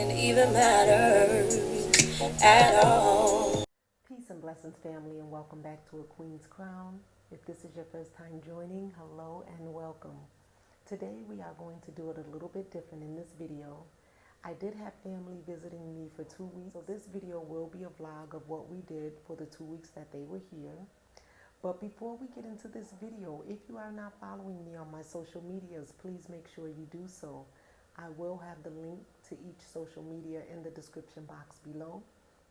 didn't even matter at all. Peace and blessings, family, and welcome back to A Queen's Crown. If this is your first time joining, hello and welcome. Today we are going to do it a little bit different in this video. I did have family visiting me for 2 weeks, so this video will be a vlog of what we did for the 2 weeks that they were here. But before we get into this video, if you are not following me on my social medias, please make sure you do so. I will have the link to each social media in the description box below.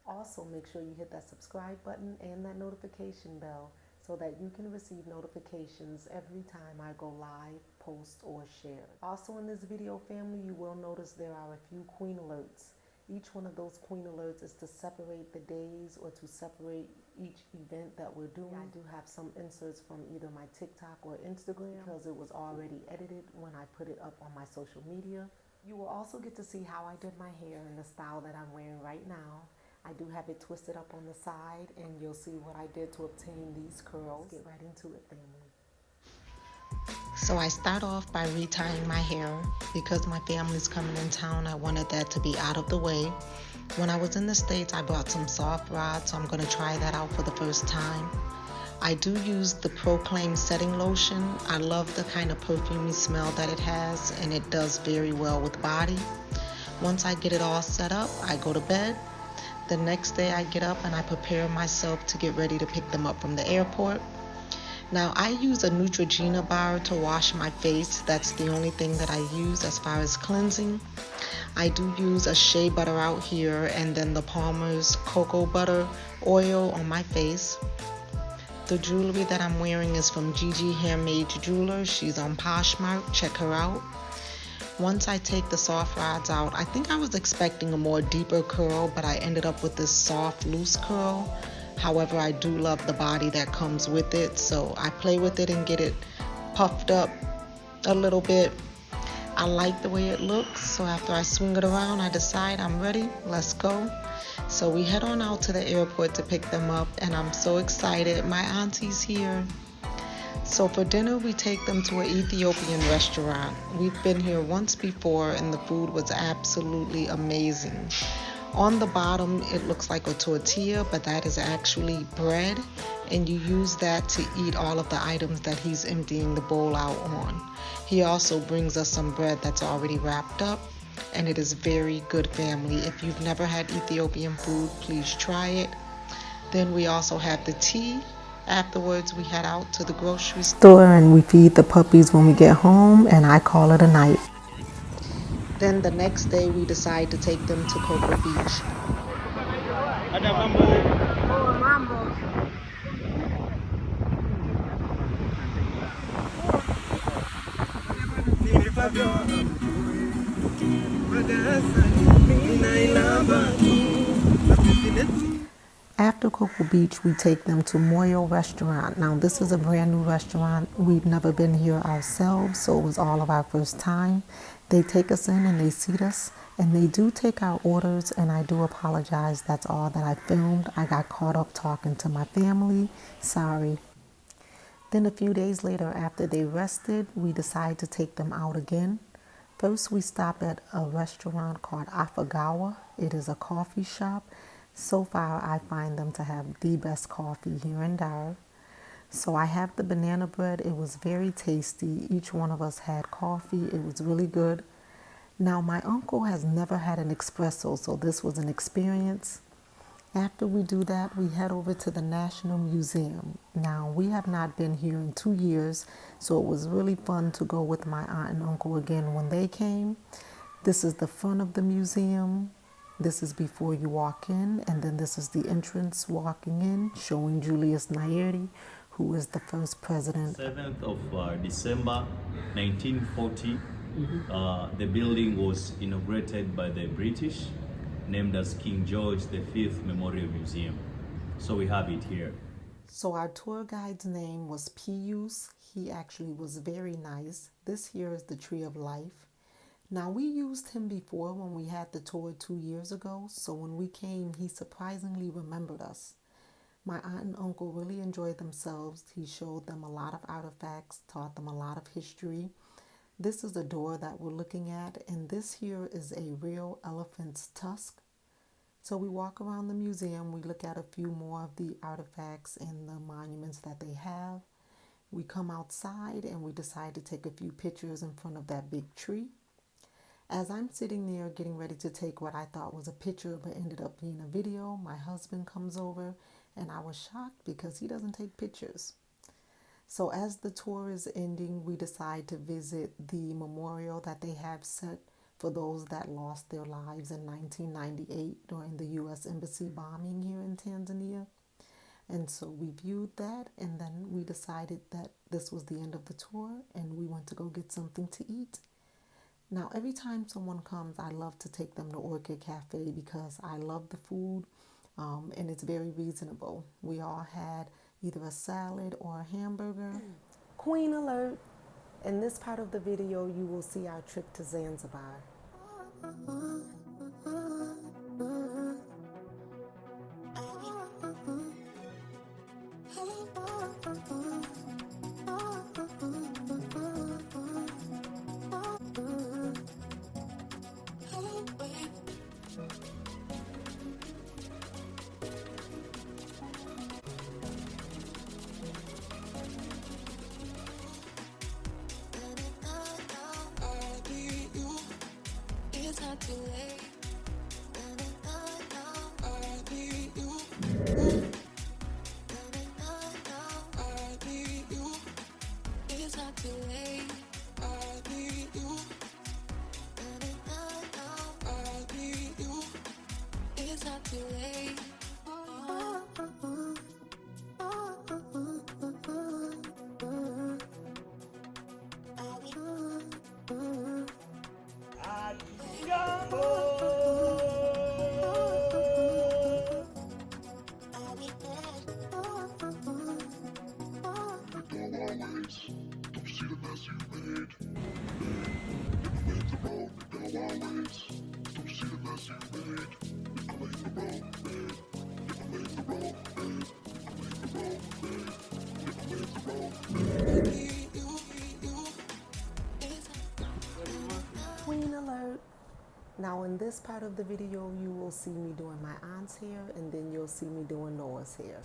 Also, make sure you hit that subscribe button and that notification bell so that you can receive notifications every time I go live, post, or share. Also in this video, family, you will notice there are a few queen alerts. Each one of those queen alerts is to separate the days or to separate each event that we're doing. I do have some inserts from either my TikTok or Instagram because it was already edited when I put it up on my social media. You will also get to see how I did my hair in the style that I'm wearing right now. I do have it twisted up on the side, and you'll see what I did to obtain these curls. Get right into it, family. So I start off by retying my hair. Because my family's coming in town, I wanted that to be out of the way. When I was in the States, I bought some soft rods, so I'm going to try that out for the first time. I do use the Proclaim setting lotion. I love the kind of perfumey smell that it has, and it does very well with body. Once I get it all set up, I go to bed. The next day I get up and I prepare myself to get ready to pick them up from the airport. Now I use a Neutrogena bar to wash my face. That's the only thing that I use as far as cleansing. I do use a shea butter out here and then the Palmer's cocoa butter oil on my face. The jewelry that I'm wearing is from Gigi Handmade Jeweler. She's on Poshmark. Check her out. Once I take the soft rods out, I think I was expecting a more deeper curl, but I ended up with this soft, loose curl. However, I do love the body that comes with it, so I play with it and get it puffed up a little bit. I like the way it looks, so after I swing it around, I decide I'm ready. Let's go. So we head on out to the airport to pick them up, and I'm so excited. My auntie's here. So for dinner, we take them to an Ethiopian restaurant. We've been here once before, and the food was absolutely amazing. On the bottom, it looks like a tortilla, but that is actually bread, and you use that to eat all of the items that he's emptying the bowl out on. He also brings us some bread that's already wrapped up, and it is very good, family. If you've never had Ethiopian food, please try it. Then we also have the tea. Afterwards, we head out to the grocery store and we feed the puppies when we get home, and I call it a night. Then the next day, we decide to take them to Cocoa Beach. After Cocoa Beach, we take them to Moyo Restaurant. Now, this is a brand new restaurant. We've never been here ourselves, so it was all of our first time. They take us in and they seat us, and they do take our orders, and I do apologize. That's all that I filmed. I got caught up talking to my family. Sorry. Then a few days later, after they rested, we decide to take them out again. First, we stop at a restaurant called Afagawa. It is a coffee shop. So far, I find them to have the best coffee here in Dar. So I have the banana bread. It was very tasty. Each one of us had coffee. It was really good. Now, my uncle has never had an espresso, so this was an experience. After we do that, we head over to the National Museum. Now, we have not been here in 2 years, so it was really fun to go with my aunt and uncle again when they came. This is the front of the museum. This is before you walk in, and then this is the entrance walking in, showing Julius Nyerere, who is the first president. 7th of December 1940, the building was inaugurated by the British, named as King George V Memorial Museum. So we have it here. So our tour guide's name was Pius. He actually was very nice. This here is the Tree of Life. Now, we used him before when we had the tour 2 years ago, so when we came, he surprisingly remembered us. My aunt and uncle really enjoyed themselves. He showed them a lot of artifacts, taught them a lot of history. This is the door that we're looking at, and this here is a real elephant's tusk. So we walk around the museum, we look at a few more of the artifacts and the monuments that they have. We come outside and we decide to take a few pictures in front of that big tree. As I'm sitting there getting ready to take what I thought was a picture but ended up being a video, my husband comes over and I was shocked because he doesn't take pictures. So as the tour is ending, we decide to visit the memorial that they have set for those that lost their lives in 1998 during the U.S. Embassy bombing here in Tanzania. And so we viewed that, and then we decided that this was the end of the tour and we went to go get something to eat. Now, every time someone comes, I love to take them to Orchid Cafe because I love the food, and it's very reasonable. We all had either a salad or a hamburger. Queen alert! In this part of the video, you will see our trip to Zanzibar. Queen alert! Now in this part of the video, you will see me doing my aunt's hair, and then you'll see me doing Noah's hair.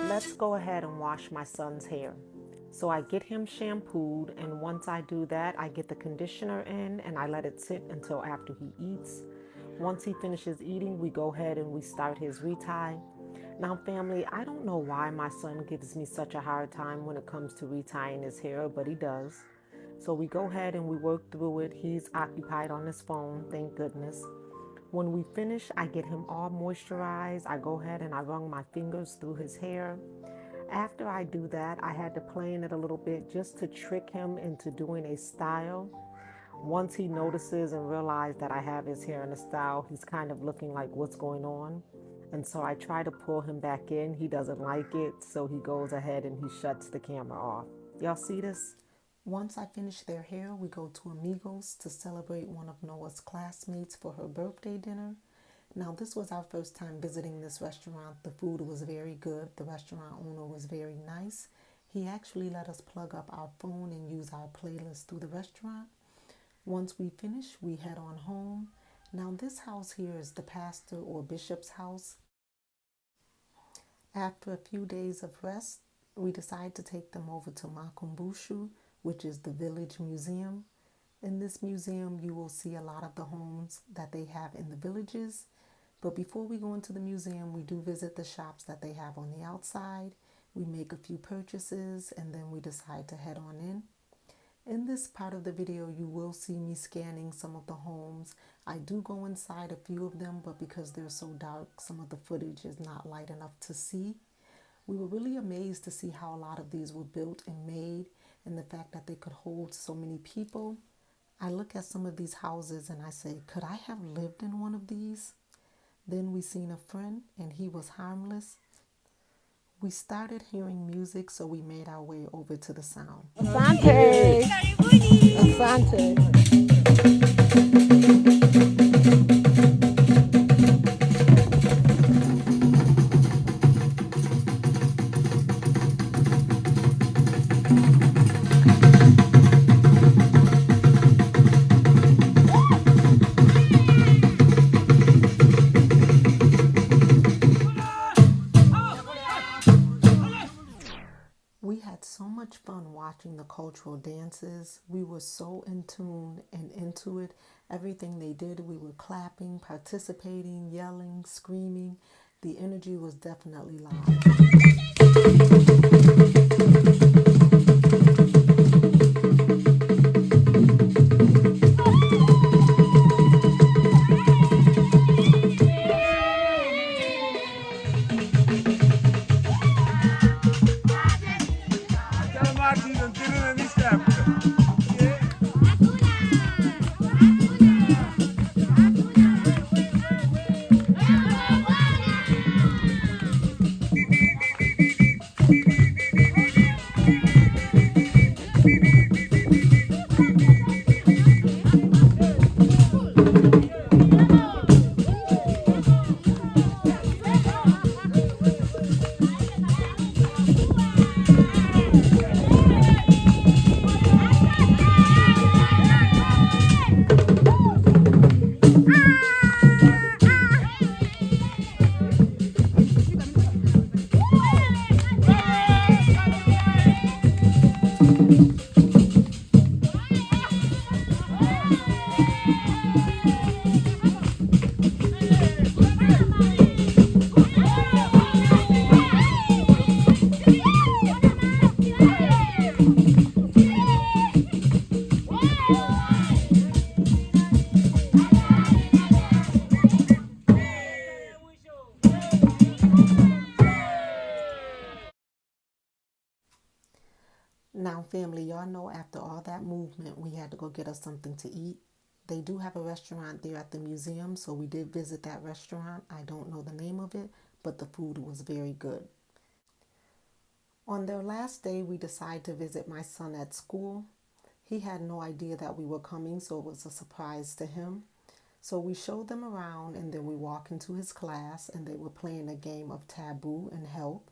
Let's go ahead and wash my son's hair. So I get him shampooed, and once I do that, I get the conditioner in and I let it sit until after he eats. Once he finishes eating, we go ahead and we start his retie. Now family, I don't know why my son gives me such a hard time when it comes to retying his hair, but he does. So we go ahead and we work through it. He's occupied on his phone, thank goodness. When we finish, I get him all moisturized. I go ahead and I run my fingers through his hair. After I do that, I had to play in it a little bit just to trick him into doing a style. Once he notices and realizes that I have his hair in a style, he's kind of looking like, what's going on? And so I try to pull him back in. He doesn't like it, so he goes ahead and he shuts the camera off. Y'all see this? Once I finish their hair, we go to Amigos to celebrate one of Noah's classmates for her birthday dinner. Now, this was our first time visiting this restaurant. The food was very good. The restaurant owner was very nice. He actually let us plug up our phone and use our playlist through the restaurant. Once we finish, we head on home. Now, this house here is the pastor or bishop's house. After a few days of rest, we decide to take them over to Makumbushu, which is the village museum. In this museum, you will see a lot of the homes that they have in the villages. But before we go into the museum, we do visit the shops that they have on the outside. We make a few purchases and then we decide to head on in. In this part of the video, you will see me scanning some of the homes. I do go inside a few of them, but because they're so dark, some of the footage is not light enough to see. We were really amazed to see how a lot of these were built and made, and the fact that they could hold so many people. I look at some of these houses and I say, could I have lived in one of these? Then we seen a friend and he was harmless. We started hearing music, so we made our way over to the sound. Asante. Asante. We had so much fun watching the cultural dances. We were so in tune and into it. Everything they did, we were clapping, participating, yelling, screaming. The energy was definitely live. Now, family, y'all know after all that movement, we had to go get us something to eat. They do have a restaurant there at the museum, so we did visit that restaurant. I don't know the name of it, but the food was very good. On their last day, we decided to visit my son at school. He had no idea that we were coming, so it was a surprise to him. So we showed them around, and then we walked into his class, and they were playing a game of taboo and help.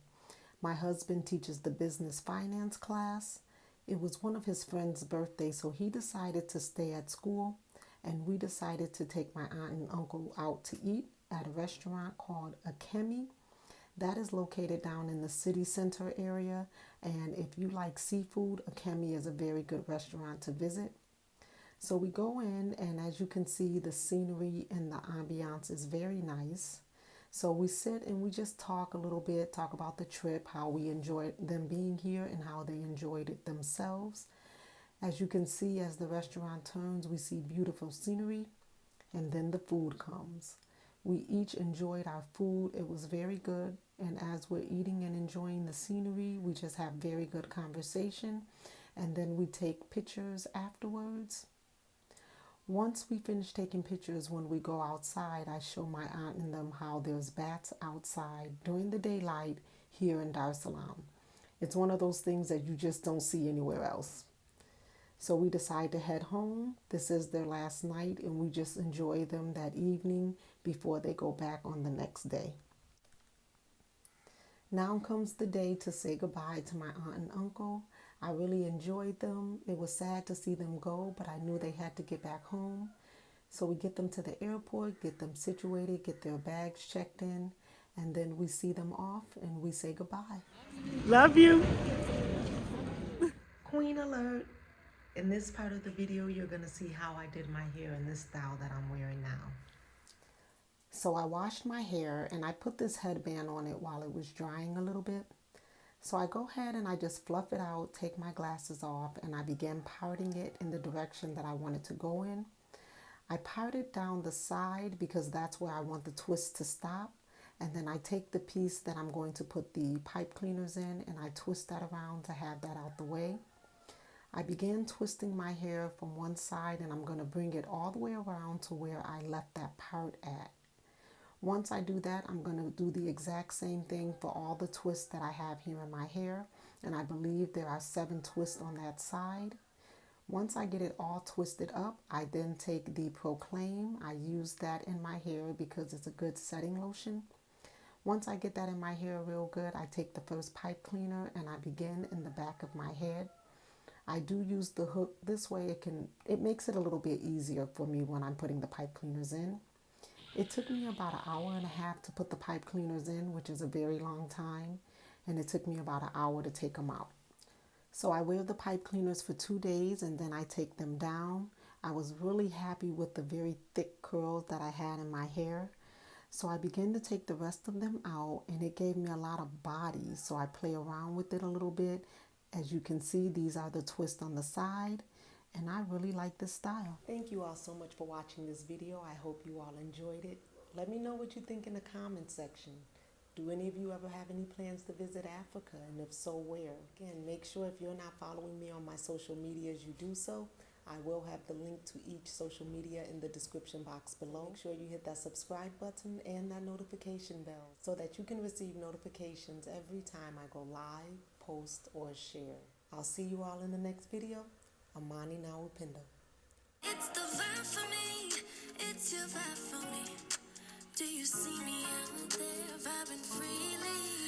My husband teaches the business finance class. It was one of his friend's birthdays, so he decided to stay at school, and we decided to take my aunt and uncle out to eat at a restaurant called Akemi. That is located down in the city center area, and if you like seafood, Akemi is a very good restaurant to visit. So we go in, and as you can see, the scenery and the ambiance is very nice. So we sit and we just talk a little bit, talk about the trip, how we enjoyed them being here and how they enjoyed it themselves. As you can see, as the restaurant turns, we see beautiful scenery, and then the food comes. We each enjoyed our food. It was very good. And as we're eating and enjoying the scenery, we just have very good conversation. And then we take pictures afterwards. Once we finish taking pictures, when we go outside, I show my aunt and them how there's bats outside during the daylight here in Dar es Salaam. It's one of those things that you just don't see anywhere else. So we decide to head home. This is their last night, and we just enjoy them that evening before they go back on the next day. Now comes the day to say goodbye to my aunt and uncle. I really enjoyed them. It was sad to see them go, but I knew they had to get back home. So we get them to the airport, get them situated, get their bags checked in, and then we see them off and we say goodbye. Love you. Queen alert! In this part of the video, you're going to see how I did my hair in this style that I'm wearing now. So I washed my hair and I put this headband on it while it was drying a little bit. So I go ahead and I just fluff it out, take my glasses off, and I began parting it in the direction that I wanted to go in. I part it down the side because that's where I want the twist to stop. And then I take the piece that I'm going to put the pipe cleaners in and I twist that around to have that out the way. I began twisting my hair from one side and I'm going to bring it all the way around to where I left that part at. Once I do that, I'm going to do the exact same thing for all the twists that I have here in my hair. And I believe there are 7 twists on that side. Once I get it all twisted up, I then take the Proclaim. I use that in my hair because it's a good setting lotion. Once I get that in my hair real good, I take the first pipe cleaner and I begin in the back of my head. I do use the hook. This way it makes it a little bit easier for me when I'm putting the pipe cleaners in. It took me about an hour and a half to put the pipe cleaners in, which is a very long time, and it took me about an hour to take them out. So I wear the pipe cleaners for 2 days and then I take them down. I was really happy with the very thick curls that I had in my hair. So I began to take the rest of them out and it gave me a lot of body. So I play around with it a little bit. As you can see, these are the twists on the side and I really like this style. Thank you all so much for watching this video. I hope you all enjoyed it. Let me know what you think in the comments section. Do any of you ever have any plans to visit Africa? And if so, where? Again, make sure if you're not following me on my social medias, you do so. I will have the link to each social media in the description box below. Make sure you hit that subscribe button and that notification bell so that you can receive notifications every time I go live, post, or share. I'll see you all in the next video. Amani Nawapinda. It's the vibe for me. It's your vibe for me. Do you see me out there vibing freely?